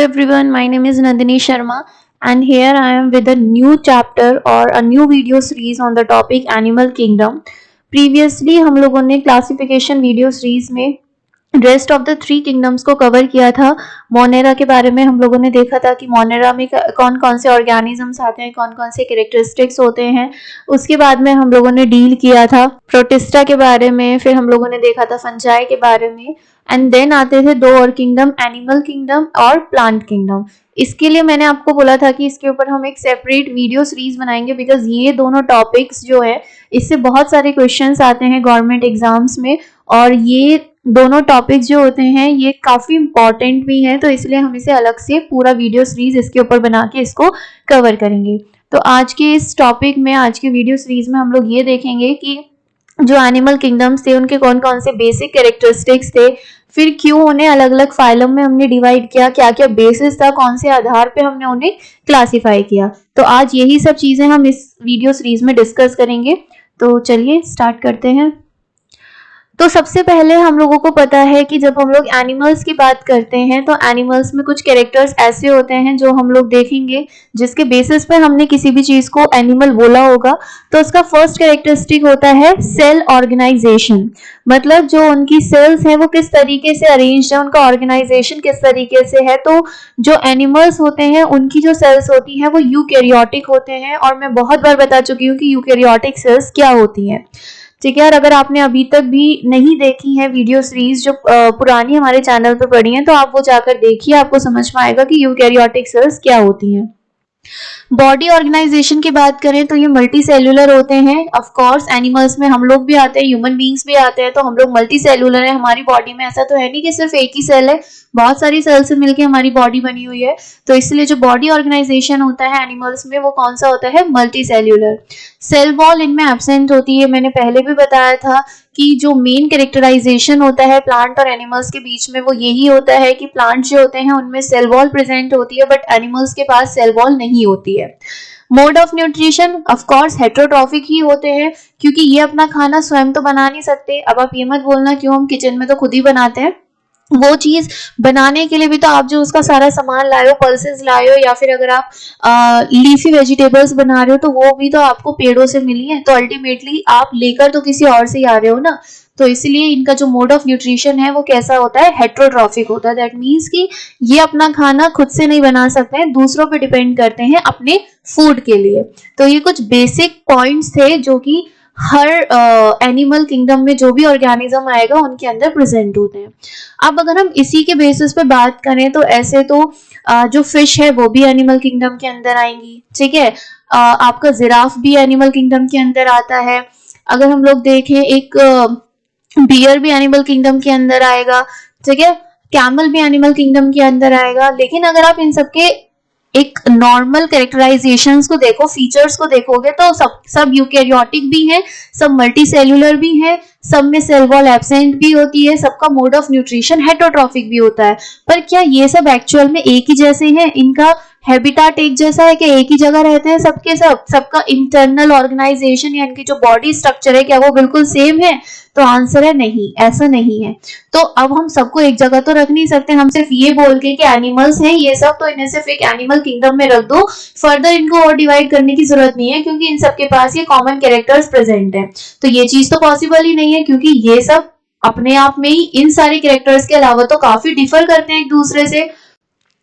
Hello everyone, my name is Nandini Sharma and here I am with a new chapter or a new video series on the topic Animal Kingdom. Previously हम लोगों ने classification video series में rest of the 3 kingdoms को cover किया था। Monera के बारे में हम लोगों ने देखा था कि मोनेरा में कौन कौन से ऑर्गेनिजम्स आते हैं, कौन कौन से कैरेक्टरिस्टिक्स होते हैं। उसके बाद में हम लोगों ने डील किया था प्रोटिस्टा के बारे में, फिर हम लोगों ने देखा था फंजाई के बारे में, एंड देन आते थे 2 और किंगडम, एनिमल किंगडम और प्लांट किंगडम। इसके लिए मैंने आपको बोला था कि इसके ऊपर हम एक सेपरेट वीडियो सीरीज बनाएंगे बिकॉज ये दोनों टॉपिक्स जो है इससे बहुत सारे क्वेश्चंस आते हैं गवर्नमेंट एग्जाम्स में और ये दोनों टॉपिक्स जो होते हैं ये काफी इंपॉर्टेंट भी हैं, तो इसलिए हम इसे अलग से पूरा वीडियो सीरीज इसके ऊपर बना के इसको कवर करेंगे। तो आज के इस टॉपिक में, आज के वीडियो सीरीज में हम लोग ये देखेंगे कि जो एनिमल किंगडम्स थे उनके कौन कौन से बेसिक कैरेक्टरिस्टिक्स थे, फिर क्यों उन्हें अलग अलग फाइलम में हमने डिवाइड किया, क्या क्या बेसिस था, कौन से आधार पे हमने उन्हें क्लासिफाई किया। तो आज यही सब चीजें हम इस वीडियो सीरीज में डिस्कस करेंगे। तो चलिए स्टार्ट करते हैं। तो सबसे पहले हम लोगों को पता है कि जब हम लोग एनिमल्स की बात करते हैं तो एनिमल्स में कुछ कैरेक्टर्स ऐसे होते हैं जो हम लोग देखेंगे जिसके बेसिस पे हमने किसी भी चीज को एनिमल बोला होगा। तो उसका फर्स्ट कैरेक्टरिस्टिक होता है सेल ऑर्गेनाइजेशन, मतलब जो उनकी सेल्स हैं वो किस तरीके से अरेंज्ड है, उनका ऑर्गेनाइजेशन किस तरीके से है। तो जो एनिमल्स होते हैं उनकी जो सेल्स होती हैं वो यूकैरियोटिक होते हैं और मैं बहुत बार बता चुकी हूँ कि यूकैरियोटिक सेल्स क्या होती हैं। ठीक है, और अगर आपने अभी तक भी नहीं देखी है वीडियो सीरीज जो पुरानी हमारे चैनल पे पड़ी है तो आप वो जाकर देखिए, आपको समझ में आएगा कि यूकैरियोटिक सेल्स क्या होती हैं। बॉडी ऑर्गेनाइजेशन की बात करें तो ये मल्टी सेल्यूलर होते हैं। ऑफ कोर्स एनिमल्स में हम लोग भी आते हैं, ह्यूमन बीइंग्स भी आते हैं, तो हम लोग मल्टी सेल्यूलर है। हमारी बॉडी में ऐसा तो है नहीं कि सिर्फ एक ही सेल है, बहुत सारी सेल से मिलकर हमारी बॉडी बनी हुई है। तो इसलिए जो बॉडी ऑर्गेनाइजेशन होता है एनिमल्स में वो कौन सा होता है, मल्टी सेल्यूलर। सेल वॉल इनमें एब्सेंट होती है। मैंने पहले भी बताया था कि जो मेन कैरेक्टराइजेशन होता है प्लांट और एनिमल्स के बीच में वो यही होता है कि प्लांट जो होते हैं उनमें सेल वॉल प्रेजेंट होती है बट एनिमल्स के पास सेल वॉल नहीं होती है। Mode of nutrition of course heterotrophic ही होते हैं क्योंकि ये अपना खाना स्वयं तो बना नहीं सकते। अब आप ये मत बोलना क्यों, हम किचन में तो खुद ही बनाते हैं। वो चीज बनाने के लिए भी तो आप जो उसका सारा सामान लाए हो, पल्सेस लाए हो, या फिर अगर आप लीफी वेजिटेबल्स बना रहे हो तो वो भी तो आपको पेड़ों से मिली है। तो अल्टीमेटली आप लेकर तो किसी और से ही आ रहे हो ना। तो इसलिए इनका जो मोड ऑफ न्यूट्रिशन है वो कैसा होता है, हेटेरोट्रॉफिक होता है। दैट मीन्स कि ये अपना खाना खुद से नहीं बना सकते हैं, दूसरों पे डिपेंड करते हैं अपने फूड के लिए। तो ये कुछ बेसिक पॉइंट्स थे जो कि हर एनिमल किंगडम में जो भी ऑर्गेनिज्म आएगा उनके अंदर प्रेजेंट होते हैं। अब अगर हम इसी के बेसिस पे बात करें तो ऐसे तो जो फिश है वो भी एनिमल किंगडम के अंदर आएंगी। ठीक है, आपका जिराफ भी एनिमल किंगडम के अंदर आता है। अगर हम लोग देखें एक बियर भी एनिमल किंगडम के अंदर आएगा। ठीक है, कैमल भी एनिमल किंगडम के अंदर आएगा। लेकिन अगर आप इन सबके एक नॉर्मल कैरेक्टराइजेशंस को देखो, फीचर्स को देखोगे तो सब यूकैरियोटिक भी हैं, सब मल्टी सेल्यूलर भी हैं, सब में सेल वॉल एब्सेंट भी होती है, सबका मोड ऑफ न्यूट्रिशन हेटेरोट्रॉफिक भी होता है। पर क्या ये सब एक्चुअल में एक ही जैसे हैं? इनका हैबिटाट एक जैसा है कि एक ही जगह रहते हैं सबके सबका इंटरनल ऑर्गेनाइजेशन या इनकी जो बॉडी स्ट्रक्चर है क्या वो बिल्कुल सेम है? तो आंसर है नहीं, ऐसा नहीं है। तो अब हम सबको एक जगह तो रख नहीं सकते, हम सिर्फ ये बोल के कि एनिमल्स हैं ये सब तो इन्हें सिर्फ एक एनिमल किंगडम में रख दो, फर्दर इनको और डिवाइड करने की जरूरत नहीं है क्योंकि इन सबके पास ये कॉमन कैरेक्टर्स प्रेजेंट है। तो ये चीज तो पॉसिबल ही नहीं है क्योंकि ये सब अपने आप में ही इन सारे कैरेक्टर्स के अलावा तो काफी डिफर करते हैं एक दूसरे से।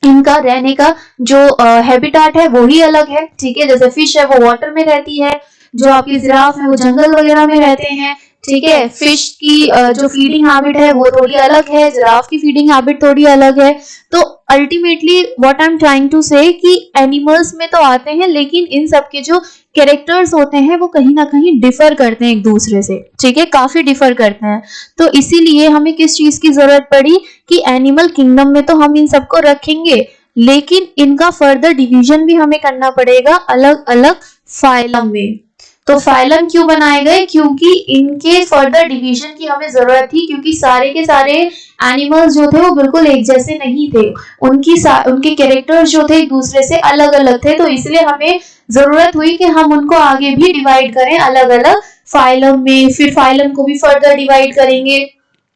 इनका रहने का जो हैबिटाट है वो ही अलग है। ठीक है, जैसे फिश है वो वाटर में रहती है, जो आपकी जिराफ है वो जंगल वगैरह में रहते हैं। ठीक है, फिश की जो फीडिंग हैबिट है वो थोड़ी अलग है, जिराफ की फीडिंग हैबिट थोड़ी अलग है। तो ultimately what I am trying to say कि एनिमल्स में तो आते हैं लेकिन इन सब के जो कैरेक्टर्स होते हैं वो कहीं ना कहीं डिफर करते हैं एक दूसरे से। ठीक है, काफी डिफर करते हैं। तो इसीलिए हमें किस चीज की जरूरत पड़ी कि एनिमल किंगडम में तो हम इन सबको रखेंगे लेकिन इनका फर्दर डिवीजन भी हमें करना पड़ेगा अलग अलग फाइलम में। तो फाइलम क्यों बनाए गए? क्योंकि इनके फर्दर डिवीजन की हमें जरूरत थी क्योंकि सारे के सारे एनिमल्स जो थे वो बिल्कुल एक जैसे नहीं थे, उनके कैरेक्टर्स जो थे एक दूसरे से अलग अलग थे। तो इसलिए हमें जरूरत हुई कि हम उनको आगे भी डिवाइड करें अलग अलग फाइलम में, फिर फाइलम को भी फर्दर डिवाइड करेंगे।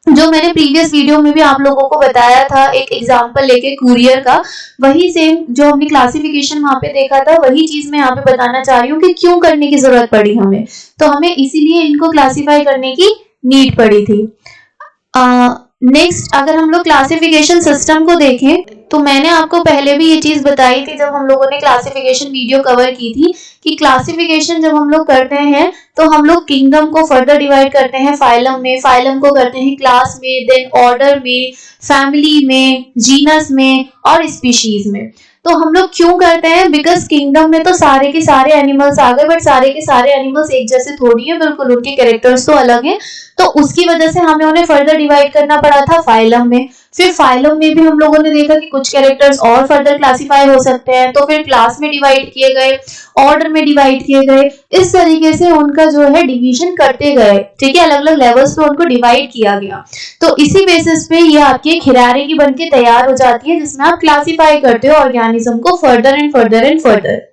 जो मैंने प्रीवियस वीडियो में भी आप लोगों को बताया था एक एग्जांपल लेके कुरियर का, वही सेम जो हमने क्लासिफिकेशन वहां पे देखा था वही चीज मैं यहाँ पे बताना चाह रही हूँ कि क्यों करने की जरूरत पड़ी हमें। तो हमें इसीलिए इनको क्लासिफाई करने की नीड पड़ी थी। नेक्स्ट अगर हम लोग क्लासिफिकेशन सिस्टम को देखें तो मैंने आपको पहले भी ये चीज बताई थी जब हम लोगों ने क्लासिफिकेशन वीडियो कवर की थी कि क्लासिफिकेशन जब हम लोग करते हैं तो हम लोग किंगडम को फर्दर डिवाइड करते हैं फाइलम में, फाइलम को करते हैं क्लास में, देन ऑर्डर में, फैमिली में, जीनस में और स्पीशीज में। तो हम लोग क्यों करते हैं? बिकॉज किंगडम में तो सारे के सारे एनिमल्स आ गए, बट सारे के सारे एनिमल्स एक जैसे थोड़ी है, बिल्कुल उनके कैरेक्टर्स तो अलग हैं। तो उसकी वजह से हमें उन्हें फर्दर डिवाइड करना पड़ा था फाइलम में। फिर फाइलम में भी हम लोगों ने देखा कि कुछ कैरेक्टर्स और फर्दर क्लासिफाई हो सकते हैं, तो फिर क्लास में डिवाइड किए गए, ऑर्डर में डिवाइड किए गए, इस तरीके से उनका जो है डिवीजन करते गए, ठीक है, अलग अलग लेवल्स पे उनको डिवाइड किया गया। तो इसी बेसिस पे ये आपकी एक हिरार्की बन के तैयार हो जाती है जिसमें आप क्लासिफाई करते हो ऑर्गेनिज्म को further and further and further.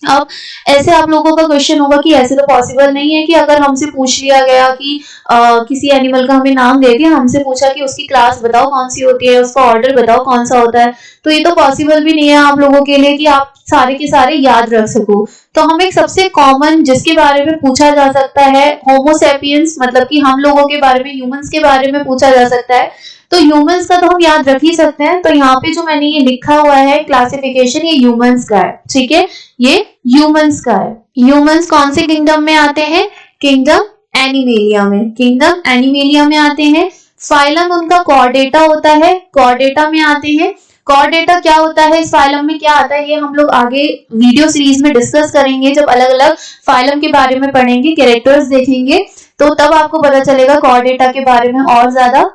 अब ऐसे आप लोगों का क्वेश्चन होगा कि ऐसे तो पॉसिबल नहीं है कि अगर हमसे पूछ लिया गया कि किसी एनिमल का हमें नाम दे दिया, हमसे पूछा कि उसकी क्लास बताओ कौन सी होती है, उसका ऑर्डर बताओ कौन सा होता है, तो ये तो पॉसिबल भी नहीं है आप लोगों के लिए कि आप सारे के सारे याद रख सको। तो हम एक सबसे कॉमन जिसके बारे में पूछा जा सकता है होमोसेपियंस, मतलब कि हम लोगों के बारे में, ह्यूमंस के बारे में पूछा जा सकता है, तो ह्यूमंस का तो हम याद रख ही सकते हैं। तो यहाँ पे जो मैंने ये लिखा हुआ है क्लासिफिकेशन, ये ह्यूमंस का है, ठीक है, ये ह्यूमंस का है। ह्यूमंस कौन से किंगडम में आते हैं? किंगडम एनिमेलिया में, किंगडम एनिमेलिया में आते हैं। फाइलम उनका कॉर्डेटा होता है, कॉर्डेटा में आते हैं। कॉर्डेटा क्या होता है, इस फाइलम में क्या आता है, ये हम लोग आगे वीडियो सीरीज में डिस्कस करेंगे, जब अलग अलग फाइलम के बारे में पढ़ेंगे, कैरेक्टर्स देखेंगे, तो तब आपको पता चलेगा कॉर्डेटा के बारे में और ज्यादा।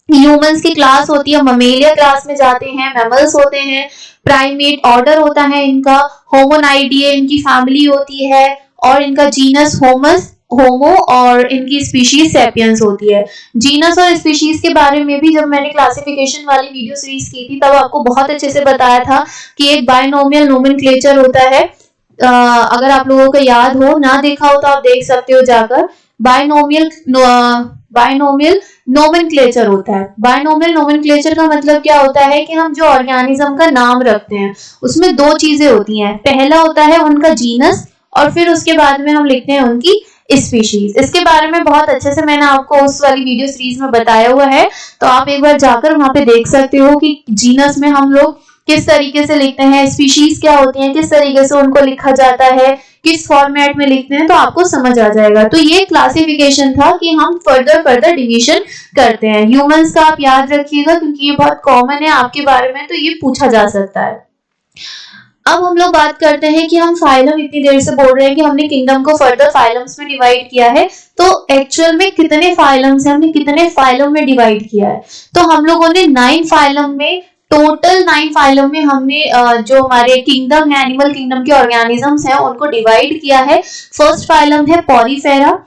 ह्यूमंस की क्लास होती है, ममेलिया क्लास में जाते हैं, मैमल्स होते हैं, प्राइमेट ऑर्डर होता है इनका, होमोनाइडिए इनकी फैमिली होती है, और इनका जीनस होमस होमो, और इनकी स्पीशीज सेपियंस होती है। जीनस और स्पीशीज के बारे में भी जब मैंने क्लासिफिकेशन वाली वीडियो सीरीज की थी तब आपको बहुत अच्छे से बताया था कि एक बायनोमियल नोमेनक्लेचर होता है। अगर आप लोगों को याद हो, ना देखा हो तो आप देख सकते हो जाकर। बायनोमियल नोमेनक्लेचर होता है। बायनोमियल नोमेनक्लेचर का मतलब क्या होता है कि हम जो ऑर्गेनिज्म का नाम रखते हैं उसमें दो चीजें होती हैं, पहला होता है उनका जीनस और फिर उसके बाद में हम लिखते हैं उनकी स्पीशीज। इसके बारे में बहुत अच्छे से मैंने आपको उस वाली वीडियो सीरीज में बताया हुआ है, तो आप एक बार जाकर वहां पे देख सकते हो कि जीनस में हम लोग किस तरीके से लिखते हैं, स्पीशीज क्या होती हैं, किस तरीके से उनको लिखा जाता है, किस फॉर्मेट में लिखते हैं, तो आपको समझ आ जाएगा। तो ये क्लासिफिकेशन था कि हम फर्दर डिवीजन करते हैं। ह्यूमंस का आप याद रखिएगा क्योंकि ये बहुत कॉमन है आपके बारे में, तो ये पूछा जा सकता है। अब हम लोग बात करते हैं कि हम फाइलम इतनी देर से बोल रहे हैं कि हमने किंगडम को फर्दर फाइलम्स में डिवाइड किया है, तो एक्चुअल में कितने फाइलम्स हैं, हमने कितने फाइलम में डिवाइड किया है? तो हम लोगों ने 9 फाइलम में, टोटल 9 फाइलम में हमने जो हमारे किंगडम है, एनिमल किंगडम के ऑर्गेनिजम्स हैं, उनको डिवाइड किया है। फर्स्ट फाइलम है पॉलीफेरा,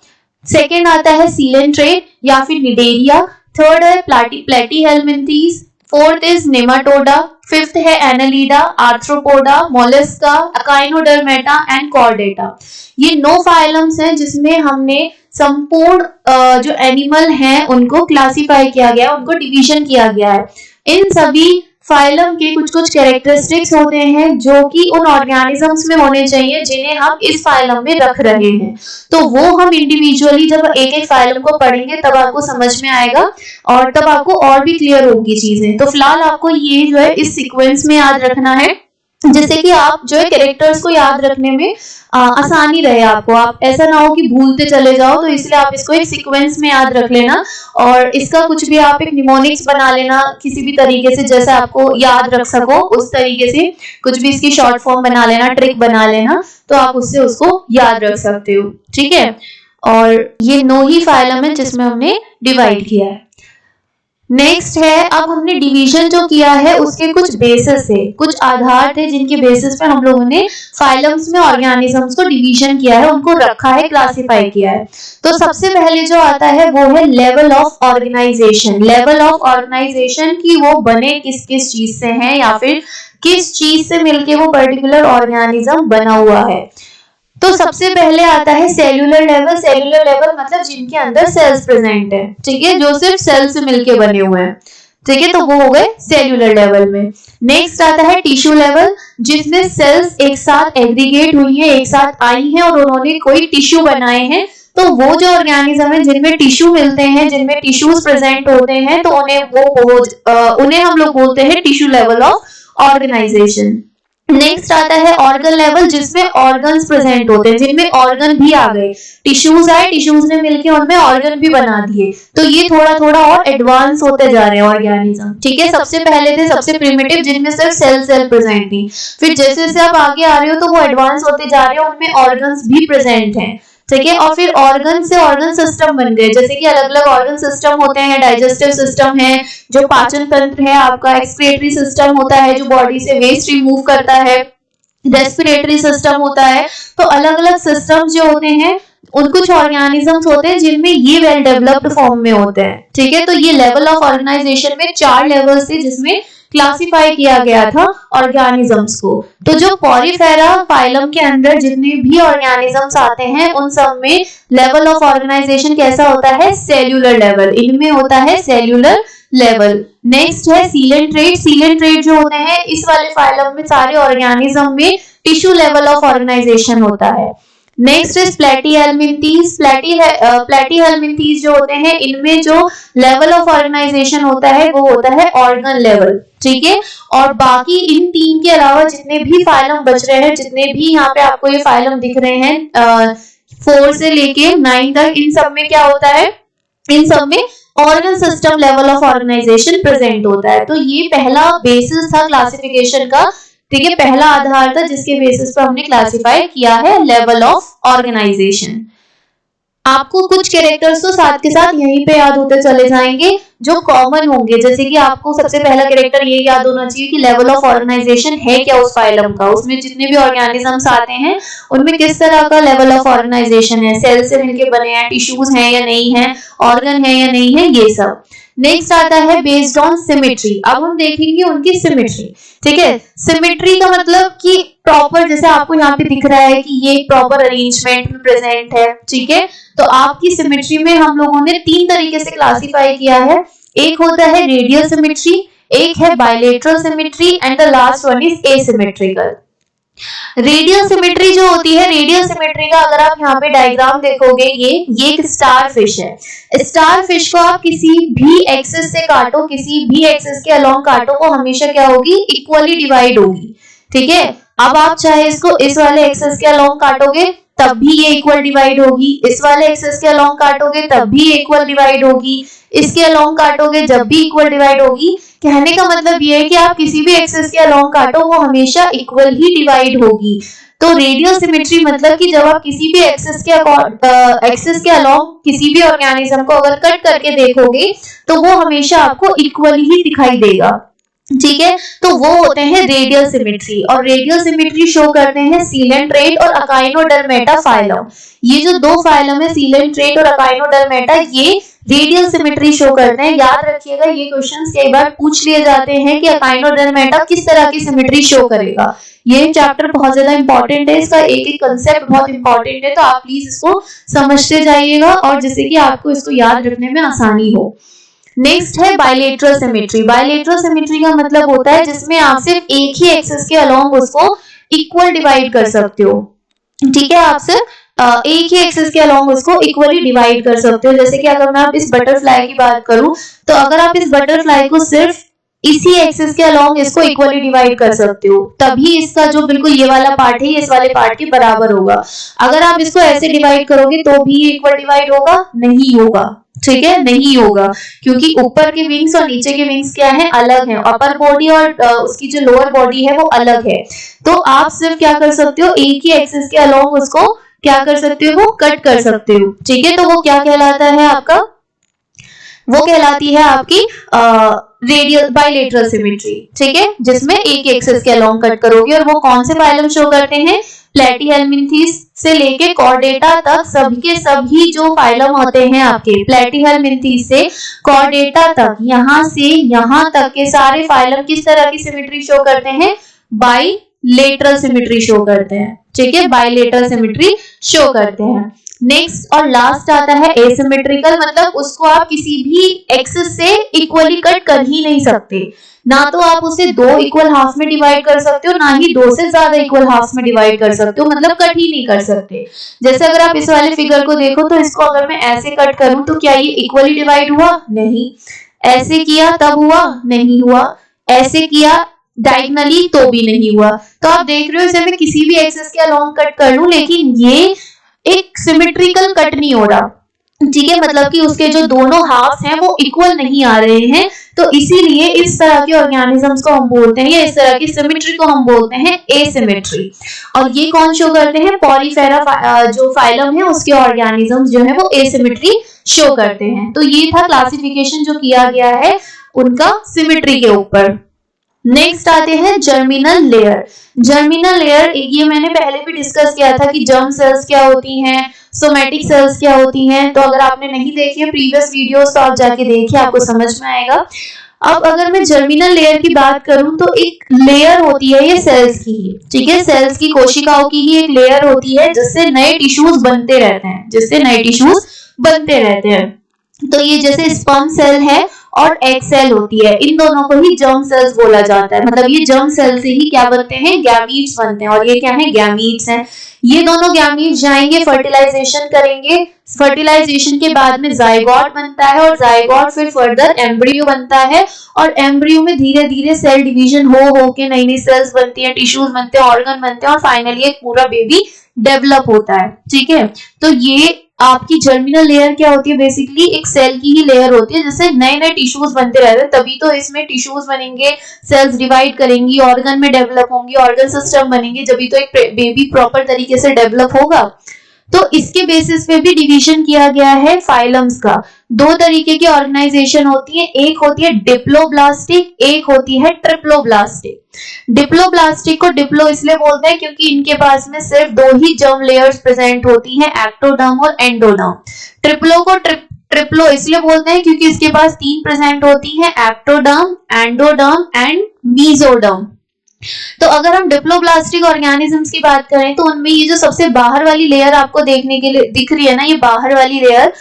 सेकेंड आता है सीलेंट्रेट या फिर निडेरिया, थर्ड है Platyhelminthes, fourth is Nematoda, fifth है Annelida, Arthropoda, Mollusca, Echinodermata and Chordata. ये 9 फाइलम्स हैं जिसमें हमने संपूर्ण जो एनिमल हैं उनको क्लासिफाई किया गया, उनको डिवीजन किया गया है। इन सभी फाइलम के कुछ कुछ कैरेक्टरिस्टिक्स होते हैं जो कि उन ऑर्गेनिजम्स में होने चाहिए जिन्हें हम इस फाइलम में रख रहे हैं, तो वो हम इंडिविजुअली जब एक एक फाइलम को पढ़ेंगे तब आपको समझ में आएगा और तब आपको और भी क्लियर होगी चीजें। तो फिलहाल आपको ये जो है इस सीक्वेंस में याद रखना है जिससे कि आप जो है कैरेक्टर्स को याद रखने में आसानी रहे आपको, आप ऐसा ना हो कि भूलते चले जाओ, तो इसलिए आप इसको एक सीक्वेंस में याद रख लेना और इसका कुछ भी आप एक निमोनिक्स बना लेना किसी भी तरीके से, जैसे आपको याद रख सको उस तरीके से कुछ भी इसकी शॉर्ट फॉर्म बना लेना, ट्रिक बना लेना, तो आप उससे उसको याद रख सकते हो, ठीक है। और ये 9 ही फाइलम है जिसमें हमने डिवाइड किया है। नेक्स्ट है, अब हमने डिवीजन जो किया है उसके कुछ बेसिस थे, कुछ आधार थे जिनके बेसिस पे हम लोगों ने फाइलम्स में ऑर्गेनिजम्स को डिवीजन किया है, उनको रखा है, क्लासिफाई किया है। तो सबसे पहले जो आता है वो है level of organization. Level of organization की वो बने किस किस चीज से हैं या फिर किस चीज से मिलके वो पर्टिकुलर ऑर्गेनिज्म बना हुआ है। तो सबसे पहले आता है सेल्यूलर लेवल। सेल्यूलर लेवल मतलब जिनके अंदर सेल्स प्रेजेंट है, ठीक है, जो सिर्फ सेल से मिलके बने हुए हैं, ठीक है, तो वो हो गए सेल्यूलर लेवल में। नेक्स्ट आता है टिश्यू लेवल, जिसमें सेल्स एक साथ एग्रीगेट हुई है, एक साथ आई हैं और उन्होंने कोई टिश्यू बनाए हैं। तो वो जो ऑर्गेनिज्म है जिनमें टिश्यू मिलते हैं, जिनमें टिश्यूज प्रेजेंट होते हैं, तो उन्हें हम लोग बोलते हैं tissue level of organization. Next आता है ऑर्गन लेवल, जिसमें ऑर्गन्स प्रेजेंट होते हैं, जिनमें ऑर्गन भी आ गए, टिश्यूज आए, टिश्यूज ने मिलकर उनमें ऑर्गन भी बना दिए। तो ये थोड़ा थोड़ा और एडवांस होते जा रहे हैं ऑर्गेनिज्म, ठीक है। सबसे पहले थे सबसे प्रिमिटिव, जिनमें सिर्फ सेल प्रेजेंट थी। फिर जैसे जैसे आप आगे आ रहे हो तो वो एडवांस होते जा रहे हैं, उनमें ऑर्गन्स भी प्रेजेंट हैं, ठीक है। और फिर ऑर्गन से ऑर्गन सिस्टम बन गए, जैसे कि अलग अलग ऑर्गन सिस्टम होते हैं। डाइजेस्टिव सिस्टम है जो पाचन तंत्र है आपका, एक्सक्रीटरी सिस्टम होता है जो बॉडी से वेस्ट रिमूव करता है, रेस्पिरेटरी सिस्टम होता है। तो अलग अलग सिस्टम जो होते हैं, उन कुछ ऑर्गेनिजम्स होते हैं जिनमें ये वेल डेवलप्ड फॉर्म में होते हैं, ठीक है। तो ये लेवल ऑफ ऑर्गेनाइजेशन में 4 लेवल्स थे जिसमें क्लासिफाई किया गया था ऑर्गेनिजम्स को। तो जो पॉरीफेरा फाइलम के अंदर जितने भी ऑर्गेनिजम्स आते हैं, उन सब में लेवल ऑफ ऑर्गेनाइजेशन कैसा होता है? सेल्यूलर लेवल, इनमें होता है सेल्यूलर लेवल। नेक्स्ट है सीलेंट्रेट। सीलेंट्रेट जो होते हैं इस वाले फाइलम में सारे ऑर्गेनिज्म में टिश्यू लेवल ऑफ ऑर्गेनाइजेशन होता है। Next is Platyhelminthes. प्लेटीहेल्मिन्थीज जो होते हैं, इनमें जो लेवल ऑफ ऑर्गेनाइजेशन होता है वो होता है ऑर्गन लेवल, ठीक है। और बाकी इन 3 के अलावा जितने भी फाइलम बच रहे हैं, जितने भी यहाँ पे आपको ये फाइलम दिख रहे हैं 4 से लेके 9 तक, इन सब में क्या होता है? इन सब में organ system level of organization present होता है। तो ये पहला बेसिस था क्लासिफिकेशन का, ठीक है, पहला आधार था जिसके बेसिस पर हमने क्लासिफाई किया है लेवल ऑफ ऑर्गेनाइजेशन। आपको कुछ कैरेक्टर्स तो साथ के साथ यहीं पे याद होते चले जाएंगे जो कॉमन होंगे, जैसे कि आपको सबसे पहला कैरेक्टर ये याद होना चाहिए कि लेवल ऑफ ऑर्गेनाइजेशन है क्या उस फाइलम का, उसमें जितने भी ऑर्गेनिजम्स आते हैं उनमें किस तरह का लेवल ऑफ ऑर्गेनाइजेशन है, सेल से मिलके बने हैं, टिश्यूज हैं या नहीं है, ऑर्गन है या नहीं है, ये सब। नेक्स्ट आता है बेस्ड ऑन सिमेट्री। अब हम देखेंगे उनकी सिमेट्री, ठीक है। सिमेट्री का मतलब कि प्रॉपर, जैसे आपको यहाँ पे दिख रहा है कि ये प्रॉपर अरेंजमेंट में प्रेजेंट है, ठीक है। तो आपकी सिमेट्री में हम लोगों ने 3 तरीके से क्लासिफाई किया है। एक होता है रेडियल सिमेट्री, एक है bilateral symmetry and the last one is asymmetrical. Radial symmetry जो होती है, रेडियल सिमेट्री का अगर आप यहाँ पे डायग्राम देखोगे, ये एक स्टार फिश है। स्टार फिश को आप किसी भी एक्सिस से काटो, किसी भी एक्सिस के अलोंग काटो, वो हमेशा क्या होगी? इक्वली डिवाइड होगी, ठीक है। अब आप चाहे इसको इस वाले एक्सिस के अलोंग काटोगे तब भी ये इक्वल डिवाइड होगी, इस वाले एक्सिस के अलोंग काटोगे तब भी इक्वल डिवाइड होगी, इसके अलोंग काटोगे जब भी इक्वल डिवाइड होगी। कहने का मतलब ये है कि आप किसी भी एक्सिस के अलोंग काटो वो हमेशा इक्वल ही डिवाइड होगी। तो रेडियल सिमेट्री मतलब कि जब आप किसी भी एक्सिस के अलोंग किसी भी ऑर्गेनिज्म को अगर कट करके देखोगे तो वो हमेशा आपको इक्वल ही दिखाई देगा, ठीक है। तो वो होते हैं रेडियल सिमेट्री, और रेडियल सिमेट्री शो करते हैं सीलेंट्रेट और अकाइनोडर्मेटा फाइलम। ये जो 2 फाइलम है सीलेंट्रेट और अकाइनोडर्मेटा, ये रेडियल सिमेट्री शो करते हैं। याद रखिएगा ये क्वेश्चंस कई बार पूछ लिए जाते हैं कि अकाइनोडर्मेटा किस तरह की सिमेट्री शो करेगा। ये चैप्टर बहुत ज्यादा इंपॉर्टेंट है, इसका एक एक कंसेप्ट बहुत इंपॉर्टेंट है, तो आप प्लीज इसको समझते जाइएगा और जिससे कि आपको इसको याद रखने में आसानी हो। नेक्स्ट है बायलेटरल सिमेट्री। बायलेटरल सिमेट्री का मतलब होता है जिसमें आप सिर्फ एक ही एक्सिस के अलोंग उसको इक्वल डिवाइड कर सकते हो, ठीक है। आप सिर्फ एक ही एक्सिस के अलोंग उसको इक्वली डिवाइड कर सकते हो। जैसे कि अगर मैं इस बटरफ्लाई की बात करूं, तो अगर आप इस बटरफ्लाई को सिर्फ इसी एक्सिस के अलोंग इसको इक्वली डिवाइड कर सकते हो, तभी इसका जो बिल्कुल ये वाला पार्ट है इस वाले पार्ट के बराबर होगा। अगर आप इसको ऐसे डिवाइड करोगे तो भी इक्वल डिवाइड होगा? नहीं होगा, ठीक है, नहीं होगा, क्योंकि ऊपर के विंग्स और नीचे के विंग्स क्या है? अलग है। अपर बॉडी और उसकी जो लोअर बॉडी है वो अलग है। तो आप सिर्फ क्या कर सकते हो? एक ही एक्सिस के अलोंग उसको क्या कर सकते हो? वो कट कर सकते हो, ठीक है। तो वो क्या कहलाता है आपका? वो कहलाती है आपकी रेडियल बायलेटरल सिमेट्री, ठीक है, जिसमें एक एक्सिस के अलोंग कट करोगे। और वो कौन से फाइलम शो करते हैं? प्लेटीहेल्मिन्थीज से लेके कॉर्डेटा तक सभी के सभी जो फाइलम होते हैं आपके, प्लेटीहेल्मिन्थीज से कॉर्डेटा तक, यहाँ से यहाँ तक के सारे फाइलम किस तरह की सिमेट्री शो करते हैं? बायलेटरल सिमेट्री शो करते हैं, ठीक है, बायलेटरल सिमेट्री शो करते हैं। नेक्स्ट और लास्ट आता है एसिमेट्रिकल, मतलब उसको आप किसी भी एक्सिस से इक्वली कट कर ही नहीं सकते, ना तो आप उसे दो इक्वल हाफ में डिवाइड कर सकते हो, ना ही दो से ज्यादा इक्वल हाफ में डिवाइड कर सकते हो, मतलब कट ही नहीं कर सकते। जैसे अगर आप इस वाले फिगर को देखो तो इसको अगर मैं ऐसे कट करूं तो क्या ये इक्वली डिवाइड हुआ? नहीं। ऐसे किया तब हुआ? नहीं हुआ। ऐसे किया डायगोनली तो भी नहीं हुआ। तो आप देख रहे हो इसे मैं किसी भी एक्सिस के अलोंग कट कर लूं, लेकिन ये एक सिमेट्रिकल कट नहीं हो रहा, ठीक है, मतलब कि उसके जो दोनों हाफ हैं वो इक्वल नहीं आ रहे हैं। तो इसीलिए इस तरह के ऑर्गेनिजम्स को हम बोलते हैं, या इस तरह की सिमेट्री को हम बोलते हैं एसिमेट्री। और ये कौन शो करते हैं? पॉलीफेरा जो फाइलम है उसके ऑर्गेनिजम्स जो है वो एसिमेट्री शो करते हैं। तो ये था क्लासिफिकेशन जो किया गया है उनका सिमेट्री के ऊपर। नेक्स्ट आते हैं जर्मिनल लेयर। जर्मिनल लेयर ये मैंने पहले भी डिस्कस किया था कि जर्म सेल्स क्या होती हैं, सोमेटिक सेल्स क्या होती हैं। तो अगर आपने नहीं देखी है प्रीवियस वीडियोस तो आप जाके देखिए, आपको समझ में आएगा। अब अगर मैं जर्मिनल लेयर की बात करूं तो एक लेयर होती है ये सेल्स की ही, ठीक है, सेल्स की कोशिकाओं की ही एक लेयर होती है जिससे नए टिश्यूज बनते रहते हैं, जिससे नए टिश्यूज बनते रहते हैं। तो ये जैसे स्पर्म सेल है और एग सेल होती है, इन दोनों को ही जर्म सेल्स बोला जाता है। मतलब ये जर्म सेल से ही क्या बनते हैं? गैमीट्स बनते हैं। और ये क्या है? गैमीट्स हैं। ये दोनों गैमीट्स जाएंगे, फर्टिलाइजेशन करेंगे, फर्टिलाइजेशन के बाद में जाइगोट बनता है, और जाइगोट फिर फर्दर एम्ब्रियो बनता है, और एम्ब्रियो में धीरे धीरे सेल डिवीजन हो के नई नई सेल्स बनती है, टिश्यूज बनते हैं, ऑर्गन बनते हैं, और फाइनली एक पूरा बेबी डेवलप होता है, ठीक है। तो ये आपकी जर्मिनल लेयर क्या होती है? बेसिकली एक सेल की ही लेयर होती है जिससे नए नए टिश्यूज बनते रहते हैं, तभी तो इसमें टिश्यूज बनेंगे, सेल्स डिवाइड करेंगी, ऑर्गन में डेवलप होंगी, ऑर्गन सिस्टम बनेंगे, जभी तो एक बेबी प्रॉपर तरीके से डेवलप होगा। तो इसके बेसिस पे भी डिवीजन किया गया है फाइलम्स का। दो तरीके की ऑर्गेनाइजेशन होती है, एक होती है डिप्लोब्लास्टिक, एक होती है ट्रिप्लोब्लास्टिक। डिप्लोब्लास्टिक को डिप्लो इसलिए बोलते हैं क्योंकि इनके पास में सिर्फ दो ही जर्म लेयर्स प्रेजेंट होती हैं, एक्टोडर्म और एंडोडर्म। ट्रिप्लो को ट्रिप्लो इसलिए बोलते हैं क्योंकि इसके पास तीन प्रेजेंट होती हैं, एक्टोडर्म, एंडोडर्म एंड मीजोडर्म। तो अगर हम डिप्लोब्लास्टिक ऑर्गेनिजम्स की बात करें तो उनमें ये जो सबसे बाहर वाली लेयर आपको देखने के लिए दिख रही है ना, ये बाहर वाली लेयर,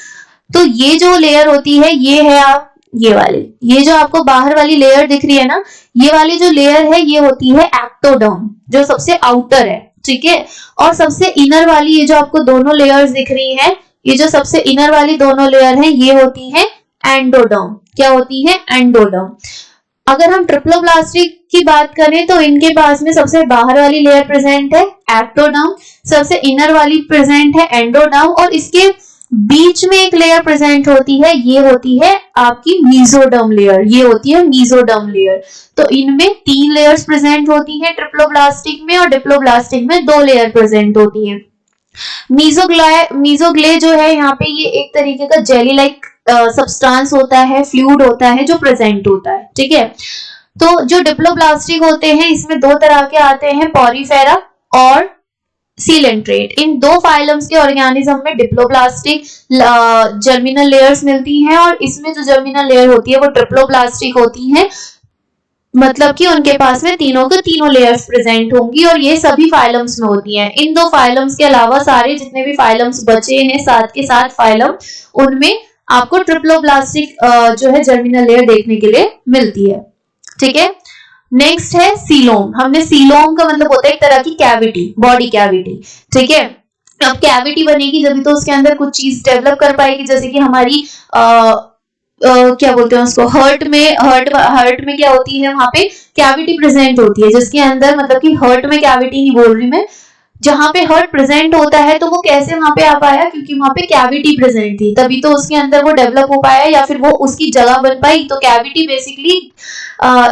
तो ये जो लेयर होती है ये है आप ये वाली, ये जो आपको बाहर वाली लेयर दिख रही है ना, ये वाली जो लेयर है ये होती है एक्टोडर्म, जो सबसे आउटर है, ठीक है। और सबसे इनर वाली ये जो आपको दोनों लेयर्स दिख रही है, ये जो सबसे इनर वाली दोनों लेयर है ये होती है एंडोडर्म। क्या होती है? एंडोडर्म। अगर हम ट्रिप्लोब्लास्टिक की बात करें तो इनके पास में सबसे बाहर वाली लेयर प्रेजेंट है एक्टोडर्म, सबसे इनर वाली प्रेजेंट है एंडोडर्म, और इसके बीच में एक लेयर प्रेजेंट होती है, ये होती है आपकी मीजोडर्म लेयर, ये होती है मीजोडर्म लेयर। तो इनमें तीन लेयर्स प्रेजेंट होती हैं ट्रिप्लोब्लास्टिक में, और डिप्लोब्लास्टिक में दो लेयर प्रेजेंट होती है। मीजोग्ले जो है यहाँ पे ये एक तरीके का जेली लाइक सब्सटेंस होता है, फ्लूइड होता है जो प्रेजेंट होता है, ठीक है। तो जो डिप्लोब्लास्टिक होते हैं इसमें दो तरह के आते हैं, पॉरीफेरा और सीलेंट्रेट। इन दो फाइलम्स के ऑर्गेनिज्म में डिप्लोब्लास्टिक जर्मिनल लेयर्स मिलती हैं, और इसमें जो जर्मिनल लेयर होती है वो ट्रिप्लोब्लास्टिक होती है, मतलब कि उनके पास में तीनों के तीनों लेयर्स प्रेजेंट होंगी, और ये सभी फाइलम्स में होती हैं। इन दो फाइलम्स के अलावा सारे जितने भी फाइलम्स बचे हैं 7 के 7 फाइलम, उनमें आपको ट्रिप्लोब्लास्टिक जो है जर्मिनल लेयर देखने के लिए मिलती है, ठीक है। नेक्स्ट है सीलोम। हमने सीलोम का मतलब होता है एक तरह की कैविटी, बॉडी कैविटी, ठीक है। अब कैविटी बनेगी जब तो उसके अंदर कुछ चीज डेवलप कर पाएगी, जैसे कि हमारी क्या बोलते हैं उसको, हर्ट में क्या होती है, वहां पे कैविटी प्रेजेंट होती है, जिसके अंदर मतलब कि हर्ट में कैविटी नहीं बोल रही मैं, जहां पे हर्ट प्रेजेंट होता है तो वो कैसे वहां पे आ पाया, क्योंकि वहां पे कैविटी प्रेजेंट थी, तभी तो उसके अंदर वो डेवलप हो पाया, या फिर वो उसकी जगह बन पाई। तो कैविटी बेसिकली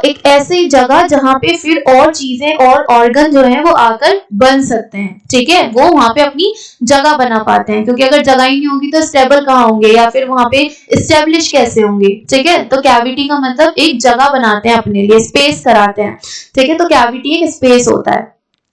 एक ऐसी जगह जहां पे फिर और चीजें और ऑर्गन जो है वो आकर बन सकते हैं, ठीक है, वो वहां पे अपनी जगह बना पाते हैं, क्योंकि अगर जगह ही नहीं होगी तो स्टेबल कहाँ होंगे, या फिर वहां पे स्टेब्लिश कैसे होंगे, ठीक है। तो कैविटी का मतलब एक जगह बनाते हैं अपने लिए, स्पेस कराते हैं, ठीक है। तो कैविटी एक स्पेस होता है।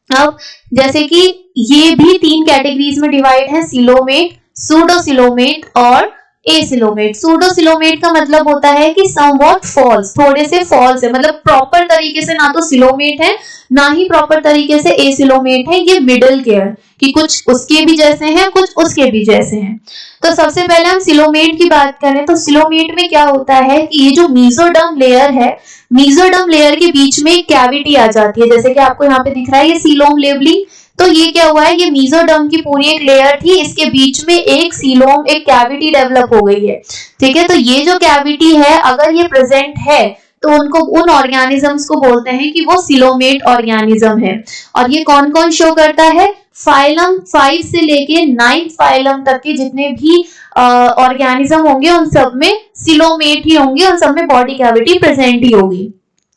अब जैसे कि ये भी 3 कैटेगरीज में डिवाइड है, सिलोमेट, सूडोसिलोमेट और एसिलोमेट। सूडोसिलोमेट का मतलब होता है कि समवॉट फॉल्स, थोड़े से फॉल्स है, मतलब प्रॉपर तरीके से ना तो सिलोमेट है ना ही प्रॉपर तरीके से एसिलोमेट है, ये मिडिल के है कि कुछ उसके भी जैसे हैं कुछ उसके भी जैसे हैं। तो सबसे पहले हम सिलोमेट की बात करें तो सिलोमेट में क्या होता है कि ये जो मेसोडर्म लेयर है, मेसोडर्म लेयर के बीच में एक कैविटी आ जाती है, जैसे कि आपको यहाँ पे दिख रहा है ये सीलोम लेवलिंग। तो ये क्या हुआ है, ये मेसोडर्म की पूरी एक लेयर थी, इसके बीच में एक सीलोम, एक कैविटी डेवलप हो गई है। ठीक है, तो ये जो कैविटी है अगर ये प्रेजेंट है तो उनको, उन ऑर्गेनिजम्स को बोलते हैं कि वो सिलोमेट ऑर्गेनिज्म है। और ये कौन कौन शो करता है, फाइलम 5 से लेके 9th फाइलम तक के जितने भी ऑर्गेनिज्म होंगे उन सब में सिलोमेट ही होंगे, उन सब में बॉडी कैविटी प्रेजेंट ही होगी।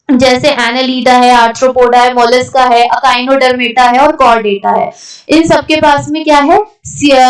जैसे एनालिडा है, आर्थ्रोपोडा है, मोलस्का है, अकाइनोडर्मेटा है और कॉर्डेटा है। इन सबके पास में क्या है,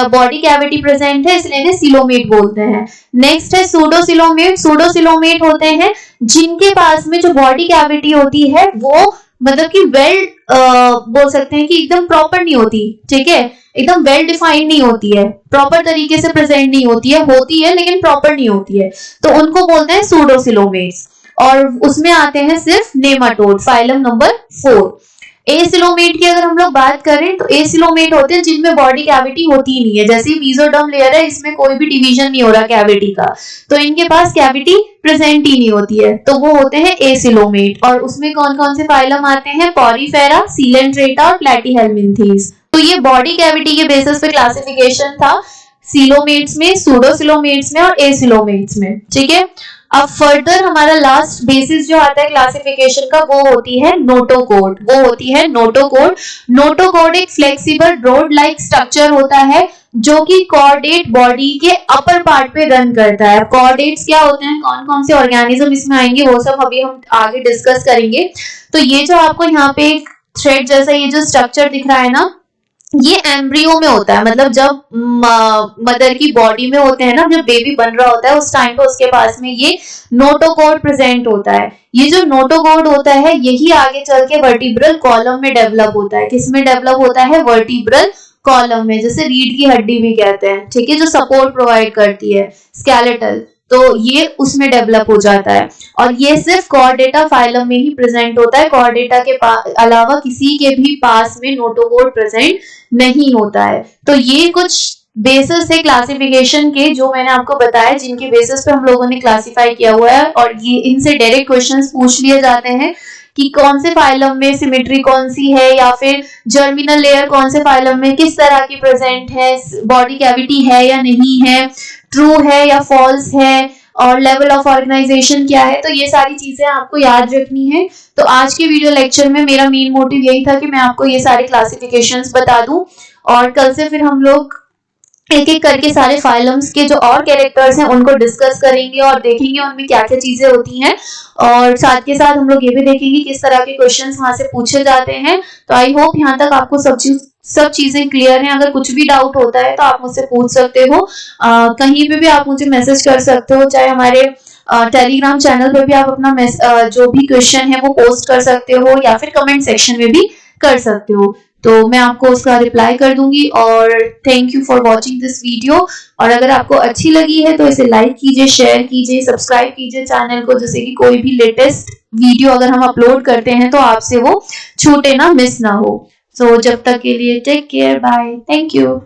बॉडी कैविटी प्रेजेंट है, इसलिए इन्हें सिलोमेट बोलते हैं। नेक्स्ट है सूडोसिलोमेट। सूडोसिलोमेट होते हैं जिनके पास में जो बॉडी कैविटी होती है वो मतलब कि वेल बोल सकते हैं कि एकदम प्रॉपर नहीं होती, ठीक है, एकदम वेल डिफाइंड नहीं होती है, प्रॉपर तरीके से प्रेजेंट नहीं होती है लेकिन प्रॉपर नहीं होती है, तो उनको बोलते हैं सूडोसिलोमेट्स। और उसमें आते हैं सिर्फ नेमाटोड, फाइलम नंबर 4। एसिलोमेट की अगर हम लोग बात करें तो एसिलोमेट होते हैं जिनमें बॉडी कैविटी होती ही नहीं है, जैसे मेसोडर्म लेयर है इसमें कोई भी डिवीजन नहीं हो रहा कैविटी का, तो इनके पास कैविटी प्रेजेंट ही नहीं होती है, तो वो होते हैं एसिलोमेट। और उसमें कौन कौन से फाइलम आते हैं, पॉरीफेरा, सीलेंट्रेटा और प्लैटीहेल्मिन्थीज। तो ये बॉडी कैविटी के बेसिस पे क्लासिफिकेशन था, सिलोमेट्स में, सूडोसिलोमेट्स में और एसिलोमेट्स में। ठीक है, अब फर्दर हमारा लास्ट बेसिस जो आता है क्लासिफिकेशन का वो होती है नोटोकोड। वो होती है नोटोकोड। नोटोकोड एक फ्लेक्सिबल रोड लाइक स्ट्रक्चर होता है जो कि कॉर्डेट बॉडी के अपर पार्ट पे रन करता है। कॉर्डेट्स क्या होते हैं, कौन कौन से ऑर्गेनिज्म इसमें आएंगे वो सब अभी हम आगे डिस्कस करेंगे। तो ये जो आपको यहाँ पे एक थ्रेड जैसा ये जो स्ट्रक्चर दिख रहा है ना, ये एम्ब्रियो में होता है, मतलब जब मदर की बॉडी में होते हैं ना, जब बेबी बन रहा होता है उस टाइम पे उसके पास में ये नोटोकोड प्रेजेंट होता है। ये जो नोटोकोड होता है यही आगे चल के वर्टिब्रल कॉलम में डेवलप होता है। किसमें डेवलप होता है, वर्टिब्रल कॉलम में, जैसे रीढ़ की हड्डी में कहते हैं, ठीक है, जो सपोर्ट प्रोवाइड करती है, स्केलेटल, तो ये उसमें डेवलप हो जाता है। और ये सिर्फ कॉर्डेटा फाइलम में ही प्रेजेंट होता है, कॉर्डेटा के अलावा किसी के भी पास में नोटोकोड प्रेजेंट नहीं होता है। तो ये कुछ बेसिस है क्लासिफिकेशन के जो मैंने आपको बताया, जिनके बेसिस पे हम लोगों ने क्लासिफाई किया हुआ है, और ये इनसे डायरेक्ट क्वेश्चंस पूछ लिए जाते हैं कि कौन से फाइलम में सिमेट्री कौन सी है, या फिर जर्मिनल लेयर कौन से फाइलम में किस तरह की प्रेजेंट है, बॉडी कैविटी है या नहीं है, ट्रू है या फॉल्स है, और लेवल ऑफ ऑर्गेनाइजेशन क्या है। तो ये सारी चीजें आपको याद रखनी है। तो आज के वीडियो लेक्चर में मेरा मेन मोटिव यही था कि मैं आपको ये सारे क्लासिफिकेशंस बता दूं, और कल से फिर हम लोग एक एक करके सारे फाइलम्स के जो और कैरेक्टर्स हैं उनको डिस्कस करेंगे और देखेंगे उनमें क्या क्या चीजें होती हैं, और साथ के साथ हम लोग ये भी देखेंगे किस तरह के क्वेश्चंस वहां से पूछे जाते हैं। तो आई होप यहाँ तक आपको सब चीजें क्लियर हैं। अगर कुछ भी डाउट होता है तो आप मुझसे पूछ सकते हो, कहीं पे भी आप मुझे मैसेज कर सकते हो, चाहे हमारे टेलीग्राम चैनल पे भी आप अपना जो भी क्वेश्चन है वो पोस्ट कर सकते हो, या फिर कमेंट सेक्शन में भी कर सकते हो, तो मैं आपको उसका रिप्लाई कर दूंगी। और thank you for watching this video. और अगर आपको अच्छी लगी है तो इसे लाइक कीजिए, शेयर कीजिए, सब्सक्राइब कीजिए चैनल को, जिससे कि कोई भी लेटेस्ट वीडियो अगर हम अपलोड करते हैं तो आपसे वो छूटे ना, मिस ना हो। सो जब तक के लिए take care, bye, thank you.